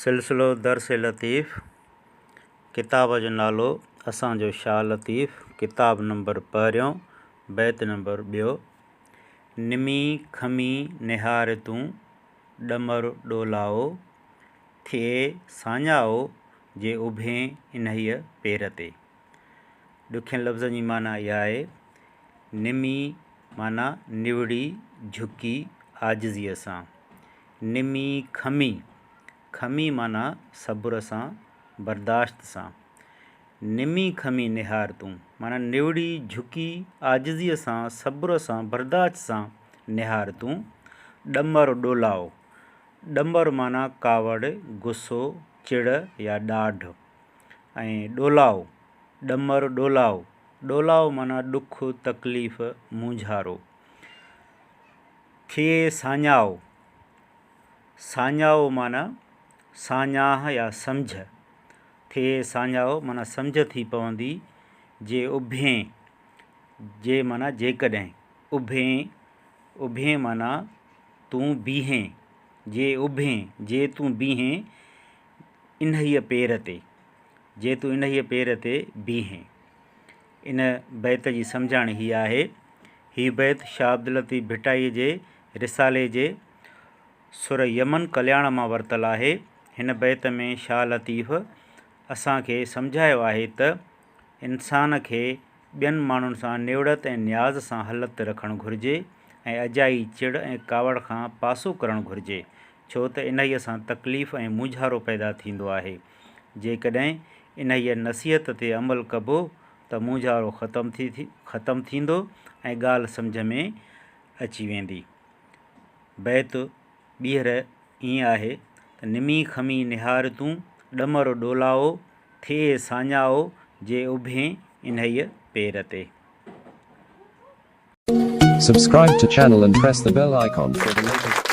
सिलसिलो दर्स लतीफ़। किताब जो नालो असांजो शाह लतीफ़। किताब नंबर 1, बैत नंबर 2। निमी खमी निहार तूं ॾमर ॾोलाओ, थिए साञाओ जे उभें इन्हीअ पेर ते। ॾुखियनि लफ़्ज़नि जी माना इहा आहे। निमी माना निवड़ी झुकी आजिज़ीअ सां। निमी खमी, खमी माना सब्र सां बर्दाश्त सां। निमी खमी निहार तूं माना निवड़ी झुकी आजिज़ीअ सां सब्र सां बर्दाश्त सां निहार तूं। ॾमर ॾोलाओ, ॾमर माना कावड़, गुस्सो, चिड़ या ॾाढ। ऐं ॾोलाओ, ॾमर ॾोलाओ, ॾोलाओ माना ॾुख तकलीफ़ मूंझारो। थिए साञाओ, साञाओ माना साञाह या सम्झ। थिए साञाओ माना सम्झ थी पवंदी। जे उभें, जे माना जेकॾहिं, उभें, उभें माना तूं बीहें, जे उभें जे तूं बीहें इन्हीअ पेर ते, जे तूं इन्हीअ पेर ते बीहें। इन बैत जी सम्झाणी हीअ आहे। हीअ बैत शाह अब्दुल लतीफ़ भिटाई जे रिसाले जे सुर यमन कल्याण मां वरितल आहे। हिन बैत में शाह लतीफ़ असांखे सम्झायो आहे त इंसान खे ॿियनि माण्हुनि सां निवड़त ऐं न्याज़ सां हलत रखणु घुरिजे ऐं अजाई चिड़ ऐं कावड़ खां पासो करणु घुरिजे, छो त इन्हीअ सां तकलीफ़ ऐं मूंझारो पैदा थींदो आहे। जेकॾहिं इन्हीअ नसीहत ते अमल कबो त मूंझारो ख़तमु थींदो ऐं ॻाल्हि सम्झ में अची वेंदी। बैत ॿीहर ईअं आहे त निमी खमी निहार तूं ॾमर ॾोलाओ, थिए साञाओ जे उभें इन्हीअ पेर ते। Subscribe to channel and press the bell icon for the latest